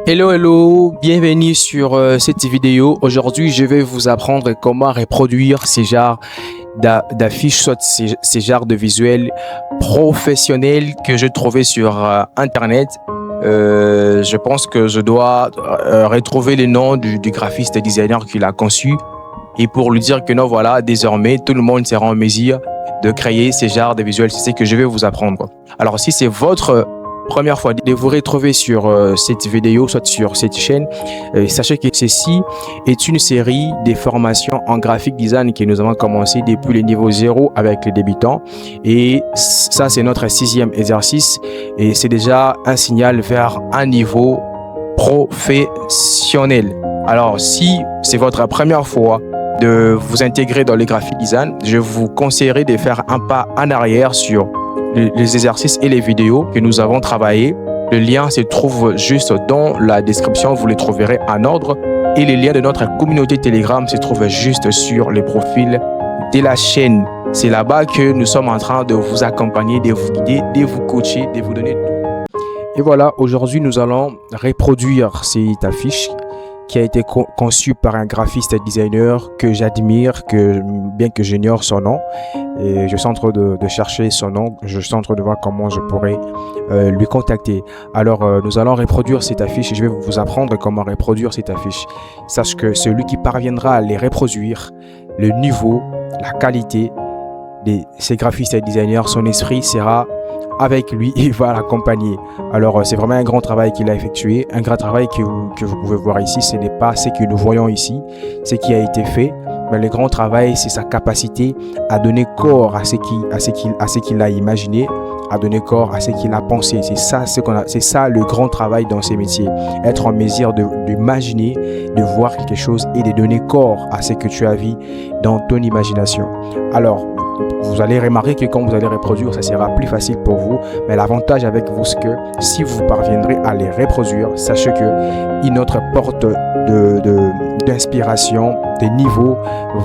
Hello, hello, bienvenue sur cette vidéo. Aujourd'hui, je vais vous apprendre comment reproduire ces genres d'affiches, soit ces genres de visuels professionnels que je trouvais sur Internet. Je pense que je dois retrouver le nom du graphiste et designer qui l'a conçu et pour lui dire que non, voilà, désormais, tout le monde sera en mesure de créer ces genres de visuels. C'est ce que je vais vous apprendre. Alors, si c'est votre première fois de vous retrouver sur cette vidéo, soit sur cette chaîne, sachez que ceci est une série de formations en graphic design que nous avons commencé depuis le niveau 0 avec les débutants. Et ça, c'est notre 6e exercice et c'est déjà un signal vers un niveau professionnel. Alors, si c'est votre première fois de vous intégrer dans le graphic design, je vous conseillerais de faire un pas en arrière sur les exercices et les vidéos que nous avons travaillés. Le lien se trouve juste dans la description, vous les trouverez en ordre. Et les liens de notre communauté Telegram se trouvent juste sur le profil de la chaîne. C'est là-bas que nous sommes en train de vous accompagner, de vous guider, de vous coacher, de vous donner tout. Et voilà, aujourd'hui, nous allons reproduire cette affiche qui a été conçu par un graphiste et designer que j'admire, bien que j'ignore son nom. Et je suis en train de chercher son nom, je suis en train de voir comment je pourrais lui contacter. Alors, nous allons reproduire cette affiche et je vais vous apprendre comment reproduire cette affiche. Sache que celui qui parviendra à les reproduire, le niveau, la qualité de ces graphistes et designers, son esprit sera avec lui, il va l'accompagner. Alors, c'est vraiment un grand travail qu'il a effectué, un grand travail que vous pouvez voir ici. Ce n'est pas ce que nous voyons ici, ce qui a été fait, mais le grand travail, c'est sa capacité à donner corps à ce qu'il a imaginé, à donner corps à ce qu'il a pensé. C'est ça le grand travail dans ces métiers, être en mesure d'imaginer, de voir quelque chose et de donner corps à ce que tu as vu dans ton imagination. Alors, vous allez remarquer que quand vous allez reproduire, ça sera plus facile pour vous. Mais l'avantage avec vous, c'est que si vous parviendrez à les reproduire, sachez que une autre porte d'inspiration, des niveaux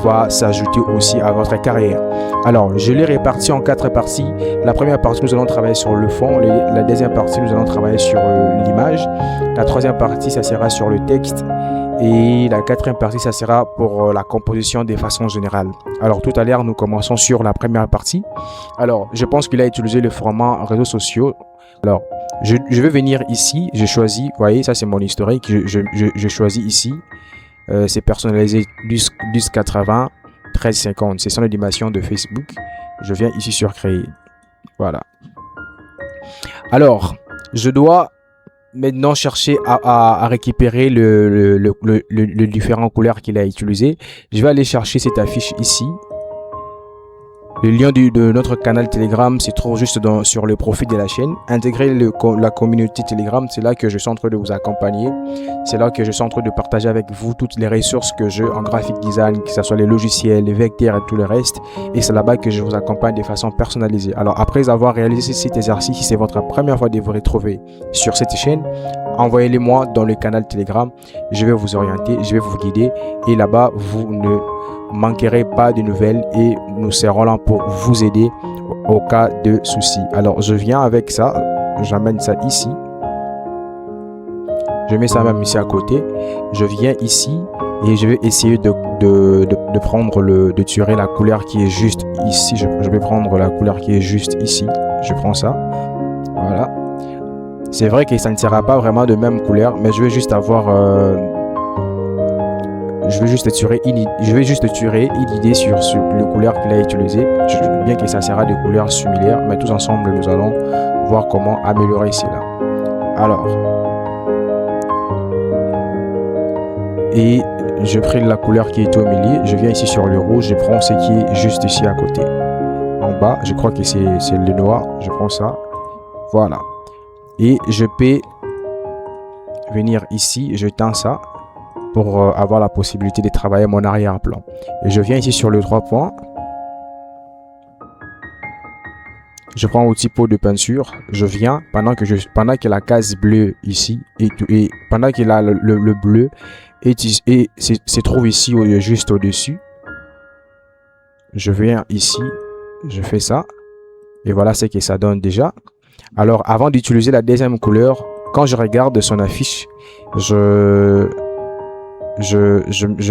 va s'ajouter aussi à votre carrière. Alors, je l'ai réparti en 4 parties. La première partie, nous allons travailler sur le fond. La deuxième partie, nous allons travailler sur l'image. La troisième partie, ça sera sur le texte. Et la 4e partie, ça sera pour la composition de façon générale. Alors, tout à l'heure, nous commençons sur la première partie. Alors, je pense qu'il a utilisé le format réseaux sociaux. Alors, je vais venir ici. J'ai choisi, vous voyez, ça c'est mon historique. Je choisis ici. C'est personnalisé 1080, 1350. C'est son animation de Facebook. Je viens ici sur créer. Voilà. Alors, je dois maintenant chercher à récupérer le différent couleurs qu'il a utilisé. Je vais aller chercher cette affiche ici. Le lien de notre canal Telegram se trouve juste sur le profil de la chaîne. Intégrer la communauté Telegram, c'est là que je suis en train de vous accompagner. C'est là que je suis en train de partager avec vous toutes les ressources que j'ai en graphic design, que ce soit les logiciels, les vecteurs et tout le reste. Et c'est là-bas que je vous accompagne de façon personnalisée. Alors après avoir réalisé cet exercice, si c'est votre première fois de vous retrouver sur cette chaîne, envoyez-les-moi dans le canal Telegram. Je vais vous orienter, je vais vous guider. Et là-bas, vous ne manquerez pas de nouvelles et nous serons là pour vous aider au cas de soucis. Alors je viens avec ça, j'amène ça ici, je mets ça même ici à côté, je viens ici et je vais essayer de prendre de tirer la couleur qui est juste ici. Je vais prendre la couleur qui est juste ici, je prends ça, voilà. C'est vrai que ça ne sera pas vraiment de même couleur, mais je vais juste avoir je vais juste tirer une idée sur les couleurs qu'il a utilisées. Bien que ça sera des couleurs similaires, mais tous ensemble, nous allons voir comment améliorer cela. Alors, et je prends la couleur qui est au milieu. Je viens ici sur le rouge, je prends ce qui est juste ici à côté. En bas, je crois que c'est le noir. Je prends ça. Voilà. Et je peux venir ici, je teins ça pour avoir la possibilité de travailler mon arrière-plan. Et je viens ici sur le 3 points. Je prends un petit pot de peinture. Je viens pendant que la case bleue ici et pendant qu'il a le bleu et se trouve ici juste au-dessus. Je viens ici, je fais ça et voilà ce que ça donne déjà. Alors avant d'utiliser la deuxième couleur, quand je regarde son affiche, je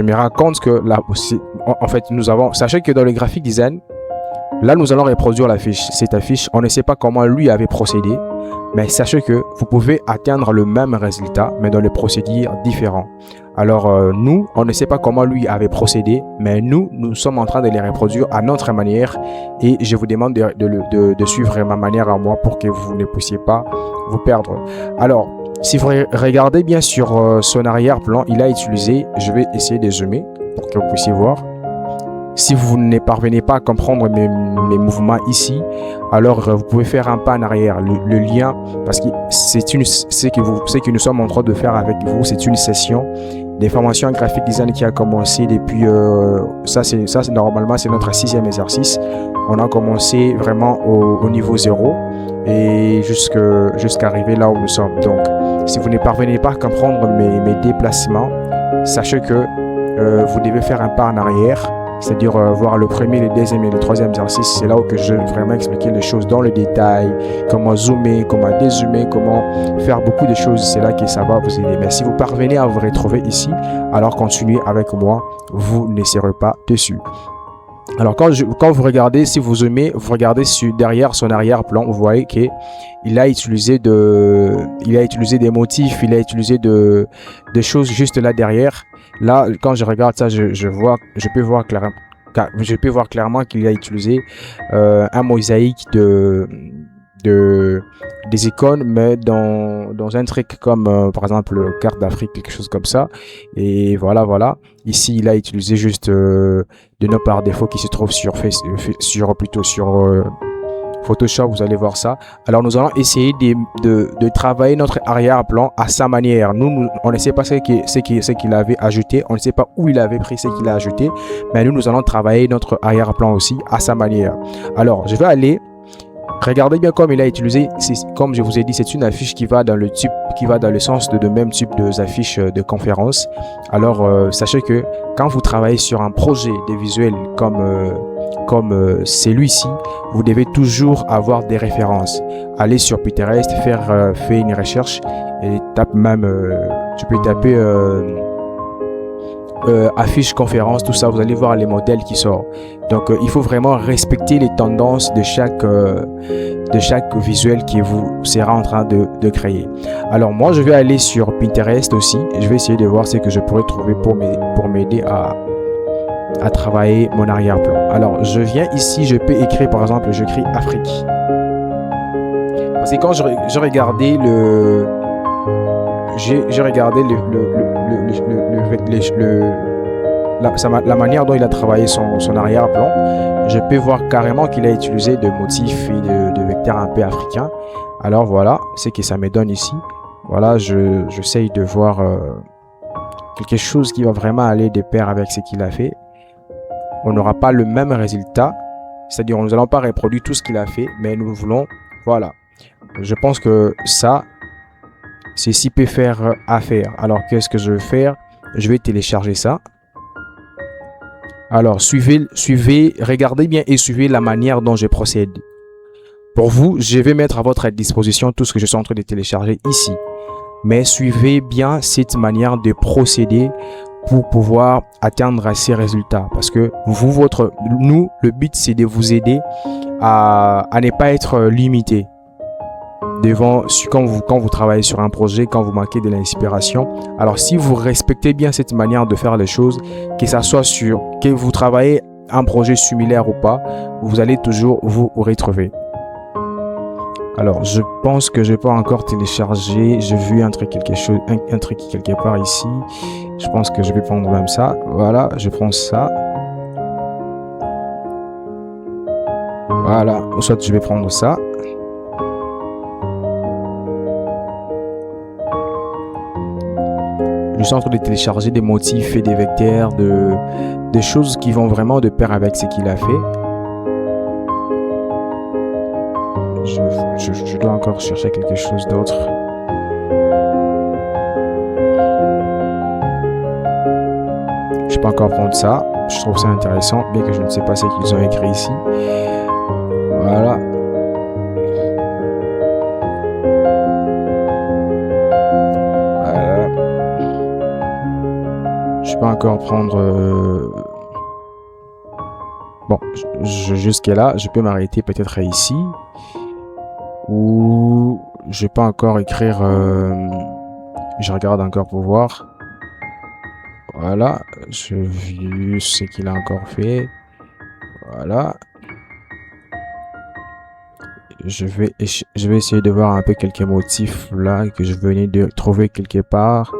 me rends compte que là, en fait, sachez que dans le graphic design, là, nous allons reproduire cette affiche. On ne sait pas comment lui avait procédé, mais sachez que vous pouvez atteindre le même résultat, mais dans les procédures différents. Alors, nous, on ne sait pas comment lui avait procédé, mais nous sommes en train de les reproduire à notre manière et je vous demande de suivre ma manière à moi pour que vous ne puissiez pas vous perdre. Alors, si vous regardez bien sur son arrière-plan, il a utilisé, je vais essayer de zoomer pour que vous puissiez voir. Si vous ne parvenez pas à comprendre mes mouvements ici, alors vous pouvez faire un pas en arrière. Le lien, parce que ce que nous sommes en train de faire avec vous, c'est une session des formations en graphic design qui a commencé depuis, normalement c'est notre 6e exercice. On a commencé vraiment au niveau 0 et jusqu'à arriver là où nous sommes. Donc, si vous ne parvenez pas à comprendre mes déplacements, sachez que vous devez faire un pas en arrière. C'est-à-dire voir le premier, le deuxième et le troisième exercice. C'est là où je vais vraiment expliquer les choses dans le détail, comment zoomer, comment dézoomer, comment faire beaucoup de choses. C'est là que ça va vous aider. Mais si vous parvenez à vous retrouver ici, alors continuez avec moi, vous ne serez pas déçus. Alors quand vous regardez, si vous zoomez, vous regardez derrière son arrière-plan, vous voyez qu'il a utilisé des motifs, il a utilisé des choses juste là derrière. Là, quand je regarde ça, je peux voir clairement qu'il a utilisé un mosaïque des icônes, mais dans un truc comme par exemple carte d'Afrique, quelque chose comme ça. Et voilà. Ici, il a utilisé juste des noms par défaut qui se trouvent sur Photoshop, vous allez voir ça. Alors, nous allons essayer de travailler notre arrière-plan à sa manière. Nous, on ne sait pas ce qu'il avait ajouté. On ne sait pas où il avait pris ce qu'il a ajouté. Mais nous allons travailler notre arrière-plan aussi à sa manière. Alors, je vais aller. Regardez bien comme il a utilisé. Comme je vous ai dit, c'est une affiche qui va dans le sens de même type d'affiches de conférence. Alors, sachez que quand vous travaillez sur un projet de visuel comme celui-ci, vous devez toujours avoir des références. Allez sur Pinterest, faire une recherche et tu peux taper affiche, conférence, tout ça, vous allez voir les modèles qui sortent. Donc, il faut vraiment respecter les tendances de chaque visuel que vous serez en train de créer. Alors, moi, je vais aller sur Pinterest aussi et je vais essayer de voir ce que je pourrais trouver pour m'aider à travailler mon arrière-plan. Alors, je viens ici, je peux écrire, par exemple, j'écris Afrique. Parce que quand je regardais la manière dont il a travaillé son arrière-plan, je peux voir carrément qu'il a utilisé de motifs et de vecteurs un peu africains. Alors voilà, c'est que ça me donne ici. Voilà, j'essaye de voir quelque chose qui va vraiment aller de pair avec ce qu'il a fait. On n'aura pas le même résultat, c'est-à-dire nous n'allons pas reproduire tout ce qu'il a fait, mais nous voulons, voilà. Je pense que ça, ceci peut faire affaire. Alors, qu'est-ce que je vais faire? Je vais télécharger ça. Alors, regardez bien et suivez la manière dont je procède. Pour vous, je vais mettre à votre disposition tout ce que je suis en train de télécharger ici. Mais suivez bien cette manière de procéder pour pouvoir atteindre ces résultats. Parce que nous, le but, c'est de vous aider à ne pas être limité. Quand vous travaillez sur un projet, quand vous manquez de l'inspiration. Alors, si vous respectez bien cette manière de faire les choses, que ça soit que vous travaillez un projet similaire ou pas, vous allez toujours vous retrouver. Alors, je pense que je peux encore télécharger. J'ai vu un truc quelque part ici. Je pense que je vais prendre même ça. Voilà, je prends ça. Voilà, ou soit je vais prendre ça. Je suis en train de télécharger des motifs et des vecteurs, des choses qui vont vraiment de pair avec ce qu'il a fait. Je dois encore chercher quelque chose d'autre. Je peux encore prendre ça. Je trouve ça intéressant, bien que je ne sais pas ce qu'ils ont écrit ici. Voilà. peux encore prendre... Bon, jusqu'à là, je peux m'arrêter peut-être ici. Ou je peux encore écrire... je regarde encore pour voir. Voilà, je vu ce qu'il a encore fait. Voilà. Je vais essayer de voir un peu quelques motifs là que je venais de trouver quelque part.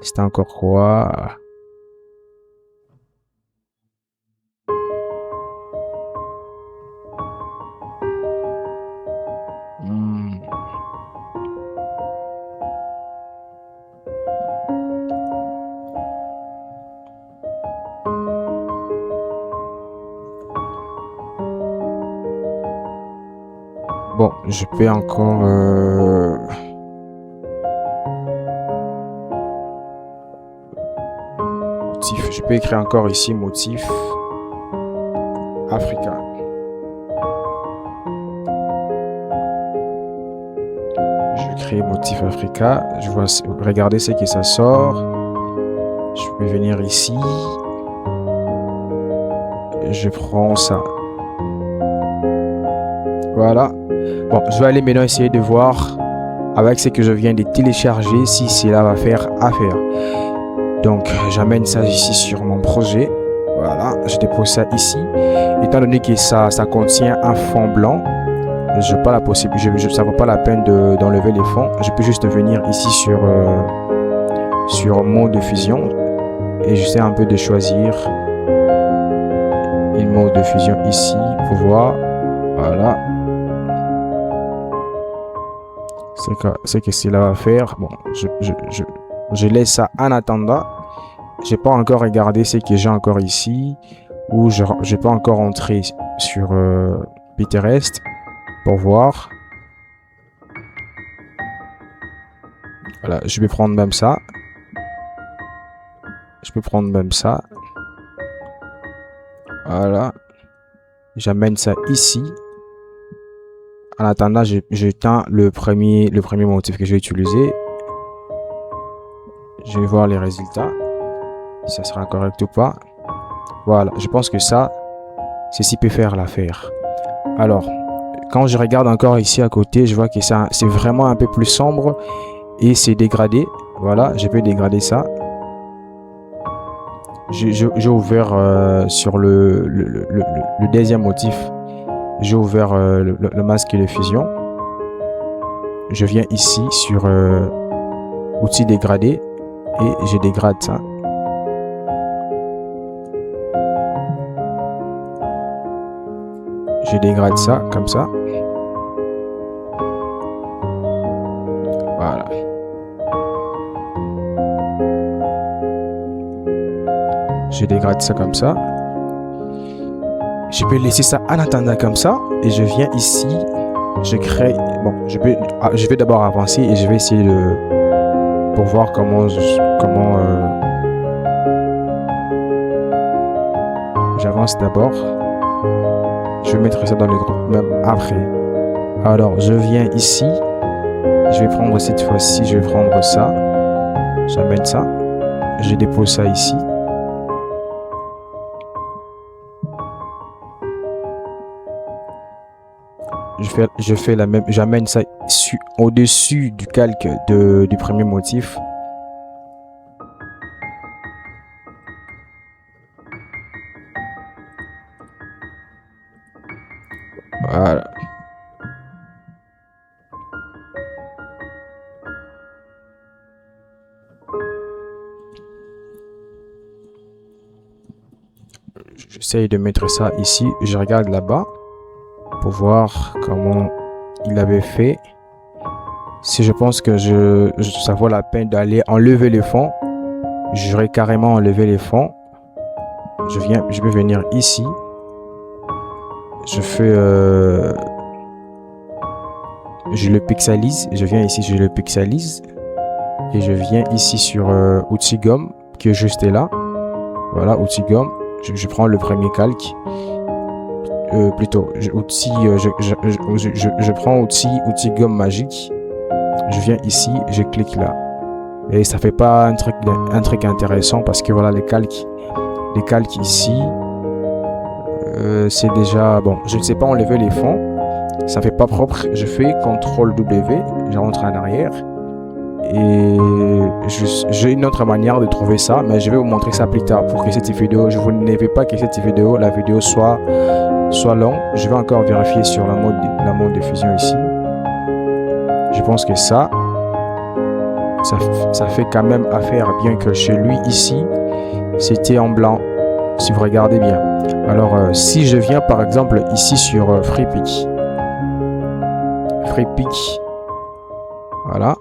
C'était encore quoi? Hmm. Bon, je peux encore... motif. Je peux écrire encore ici motif Africa. Je vais créer motif Africa. Je vois, regardez ce que ça sort. Je peux venir ici. Je prends ça. Voilà. Bon, je vais aller maintenant essayer de voir avec ce que je viens de télécharger si cela va faire affaire. Donc, j'amène ça ici sur mon projet. Voilà, je dépose ça ici. Étant donné que ça contient un fond blanc, ça ne vaut pas la peine d'enlever les fonds. Je peux juste venir ici sur mode de fusion et j'essaie un peu de choisir une mode de fusion ici pour voir. Voilà. C'est que cela va faire. Bon, je laisse ça en attendant. J'ai pas encore regardé ce que j'ai encore ici ou j'ai pas encore entré sur Pinterest pour voir. Voilà, je vais prendre même ça. Je peux prendre même ça. Voilà. J'amène ça ici. En attendant, j'éteins le premier motif que je vais utiliser. Je vais voir les résultats. Si ça sera correct ou pas. Voilà, je pense que ceci peut faire l'affaire. Alors, quand je regarde encore ici à côté, je vois que c'est vraiment un peu plus sombre et c'est dégradé. Voilà, je peux dégrader ça. J'ai ouvert sur le deuxième motif. J'ai ouvert le masque de fusion. Je viens ici sur outils dégradés et je dégrade ça. Je dégrade ça comme ça. Voilà. Je dégrade ça comme ça. Je peux laisser ça en attendant comme ça. Et je viens ici. Je crée... Bon, je vais d'abord avancer et je vais essayer de... Pour voir comment j'avance d'abord. Je vais mettre ça dans le groupe même après. Alors, je viens ici. Je vais prendre cette fois-ci, je vais prendre ça. J'amène ça. Je dépose ça ici. Je fais la même. J'amène ça au-dessus du calque du premier motif. Voilà. J'essaye de mettre ça ici. Je regarde là-bas pour voir comment il avait fait. Si je pense que ça vaut la peine d'aller enlever les fonds, j'aurais carrément enlevé les fonds. Je vais venir ici. Je fais... je le pixelise. Je viens ici, je le pixelise. Et je viens ici sur outil gomme qui est juste là. Voilà, outil gomme. Je prends le premier calque. Plutôt, je prends outil gomme magique. Je viens ici, je clique là. Et ça fait pas un truc intéressant parce que voilà, les calques ici, c'est déjà, bon, je ne sais pas enlever les fonds. Ça fait pas propre. Je fais CTRL W, je rentre en arrière. Et j'ai une autre manière de trouver ça, mais je vais vous montrer ça plus tard pour que cette vidéo, je vous ne veux pas que cette vidéo, la vidéo soit longue. Je vais encore vérifier sur la mode de fusion ici. Je pense que ça fait quand même affaire, bien que chez lui ici, c'était en blanc, si vous regardez bien. Alors, si je viens par exemple ici sur FreePic, voilà,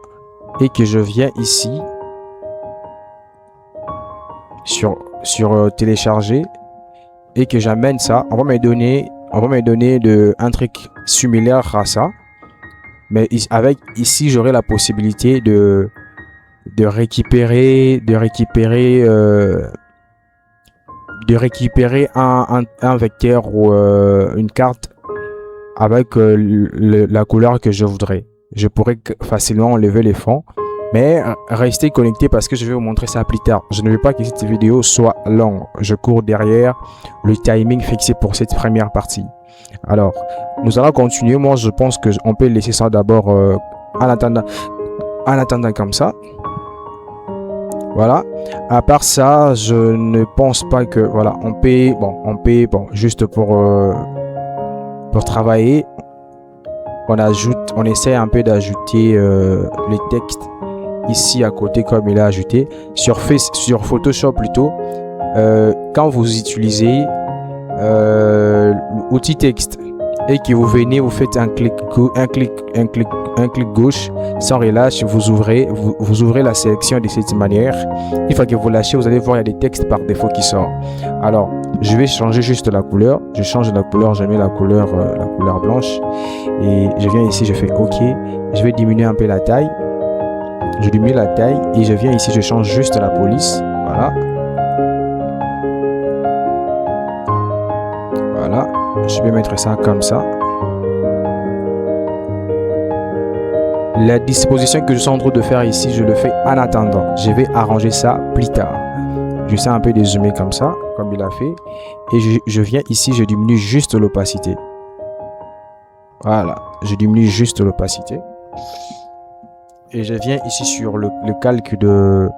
et que je viens ici sur télécharger et que j'amène ça, on va me donner un truc similaire à ça, mais avec ici j'aurai la possibilité de récupérer un vecteur ou une carte avec la couleur que je voudrais. Je pourrais facilement enlever les fonds, mais restez connecté parce que je vais vous montrer ça plus tard. Je ne veux pas que cette vidéo soit longue. Je cours derrière le timing fixé pour cette première partie. Alors, nous allons continuer. Moi, je pense qu'on peut laisser ça d'abord en attendant comme ça. Voilà. À part ça, je ne pense pas que voilà, on peut juste pour travailler, on essaie un peu d'ajouter les textes ici à côté comme il a ajouté sur Photoshop plutôt. Quand vous utilisez l'outil texte et que vous venez, vous faites un clic gauche sans relâche, vous ouvrez la sélection de cette manière. Une fois que vous lâchez, vous allez voir il y a des textes par défaut qui sortent. Alors je vais changer juste la couleur. Je change la couleur, je mets la couleur blanche et je viens ici, je fais OK. Je vais diminuer un peu la taille. Je diminue la taille et je viens ici, je change juste la police. Voilà. Je vais mettre ça comme ça. La disposition que je suis en train de faire ici, je le fais en attendant. Je vais arranger ça plus tard. Je sais un peu dézoomer comme ça, comme il a fait. Et je viens ici, je diminue juste l'opacité. Voilà, je diminue juste l'opacité. Et je viens ici sur le calque le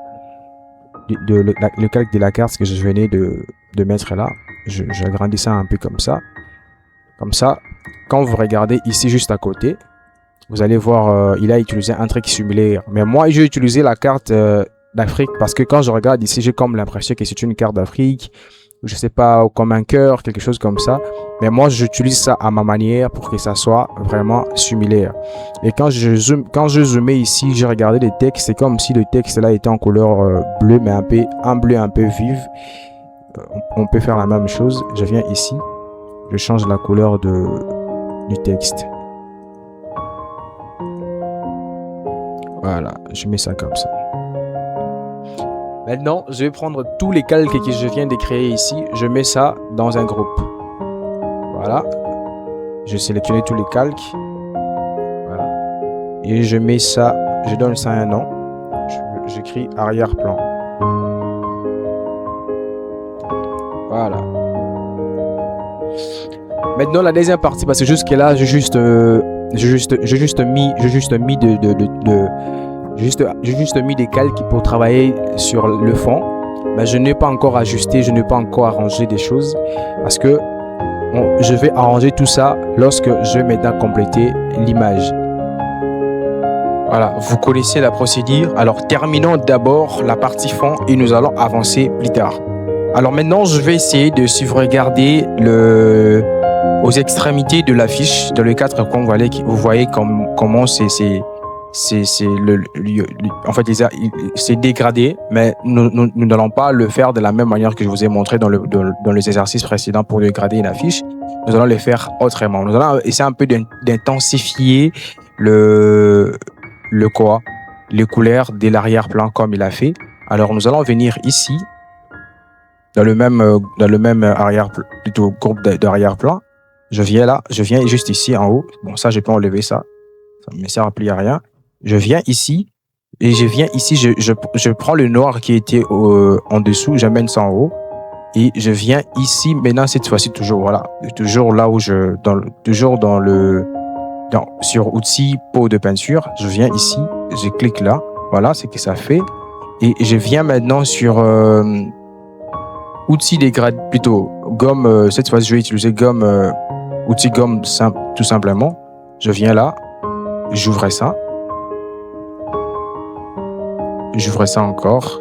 calque de la carte que je venais de mettre là. J'agrandis ça un peu comme ça. Comme ça, quand vous regardez ici juste à côté, vous allez voir, il a utilisé un truc similaire. Mais moi, j'ai utilisé la carte d'Afrique parce que quand je regarde ici, j'ai comme l'impression que c'est une carte d'Afrique. Je sais pas, comme un cœur, quelque chose comme ça. Mais moi, j'utilise ça à ma manière pour que ça soit vraiment similaire. Et quand je zoomais ici, j'ai regardé les textes. C'est comme si le texte là était en couleur bleue, mais un bleu un peu vive. On peut faire la même chose. Je viens ici, je change la couleur du texte. Voilà, je mets ça comme ça. Maintenant, je vais prendre tous les calques que je viens de créer ici. Je mets ça dans un groupe. Voilà. Je sélectionne tous les calques. Voilà. Et je mets ça, je donne ça un nom. J'écris arrière-plan. Voilà. Maintenant, la deuxième partie, parce que jusque là, j'ai juste mis des calques pour travailler sur le fond, mais je n'ai pas encore ajusté, je n'ai pas encore arrangé des choses parce que je vais arranger tout ça lorsque je vais maintenant compléter l'image. Voilà, vous connaissez la procédure. Alors terminons d'abord la partie fond et nous allons avancer plus tard. Alors maintenant, je vais essayer de regarder aux extrémités de l'affiche, dans le cadre qu'on voit, vous voyez comment en fait, c'est dégradé, mais nous n'allons pas le faire de la même manière que je vous ai montré dans les exercices précédents pour dégrader une affiche. Nous allons le faire autrement. Nous allons essayer un peu d'intensifier les couleurs de l'arrière-plan comme il a fait. Alors, nous allons venir ici, dans le même groupe d'arrière-plan. Je viens juste ici en haut. Bon, ça, je peux enlever ça. Ça ne me sert à plus à rien. Je viens ici, Et je viens ici, je prends le noir qui était en dessous, j'amène ça en haut. Et je viens ici, maintenant, cette fois-ci, toujours, voilà. Toujours là où sur outils, pot de peinture. Je viens ici, je clique là. Voilà ce que ça fait. Et je viens maintenant sur outils dégradé, plutôt gomme. Cette fois-ci, je vais utiliser gomme, outil gomme simple, tout simplement. Je viens là, j'ouvre ça. J'ouvre ça encore.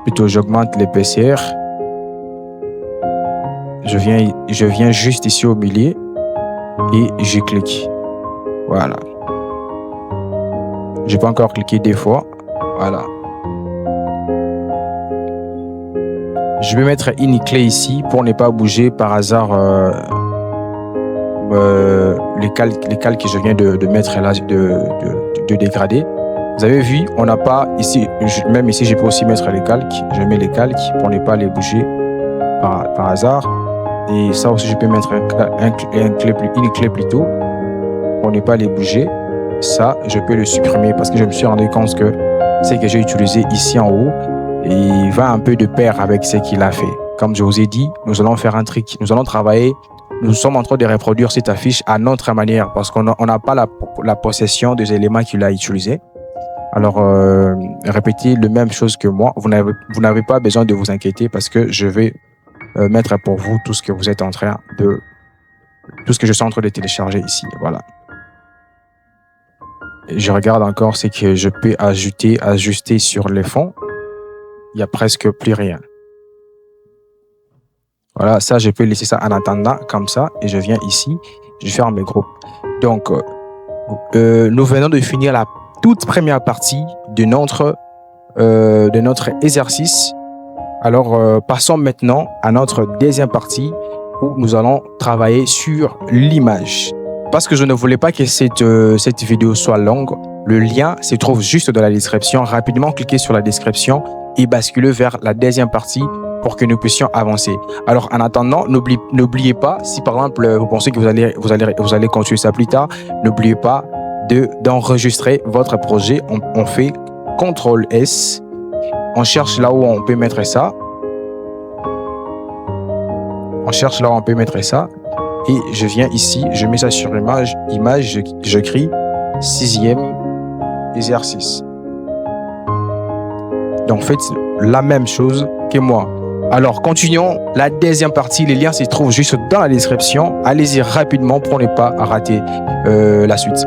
Plutôt, j'augmente l'épaisseur. Je viens juste ici au milieu et je clique. Voilà. Je peux encore cliquer des fois. Voilà. Je vais mettre une clé ici pour ne pas bouger par hasard les calques que je viens de mettre là, de dégrader. Vous avez vu, on n'a pas ici, même ici, je peux aussi mettre les calques. Je mets les calques pour ne pas les bouger par hasard. Et ça aussi, je peux mettre une clé plutôt pour ne pas les bouger. Ça, je peux le supprimer parce que je me suis rendu compte que ce que j'ai utilisé ici en haut, il va un peu de pair avec ce qu'il a fait. Comme je vous ai dit, nous allons faire un trick. Nous allons travailler. Nous sommes en train de reproduire cette affiche à notre manière parce qu'on n'a pas la possession des éléments qu'il a utilisés. Alors, répétez la même chose que moi. Vous n'avez pas besoin de vous inquiéter parce que je vais mettre pour vous tout ce que vous êtes en train de... Tout ce que je suis en train de télécharger ici. Voilà. Et je regarde encore ce que je peux ajuster sur les fonds. Il n'y a presque plus rien. Voilà, ça, je peux laisser ça en attendant comme ça. Et je viens ici, je ferme mes groupes. Donc, nous venons de finir la toute première partie de notre exercice. Alors, passons maintenant à notre deuxième partie où nous allons travailler sur l'image. Parce que je ne voulais pas que cette vidéo soit longue, le lien se trouve juste dans la description. Rapidement, cliquez sur la description et basculez vers la deuxième partie pour que nous puissions avancer. Alors, en attendant, n'oubliez pas, si par exemple, vous pensez que vous allez continuer ça plus tard, n'oubliez pas d'enregistrer votre projet. On fait CTRL-S. On cherche là où on peut mettre ça. On cherche là où on peut mettre ça. Et je viens ici, je mets ça sur image, j'écris 6e exercice. Donc, faites la même chose que moi. Alors, continuons la deuxième partie. Les liens se trouvent juste dans la description. Allez-y rapidement pour ne pas rater la suite.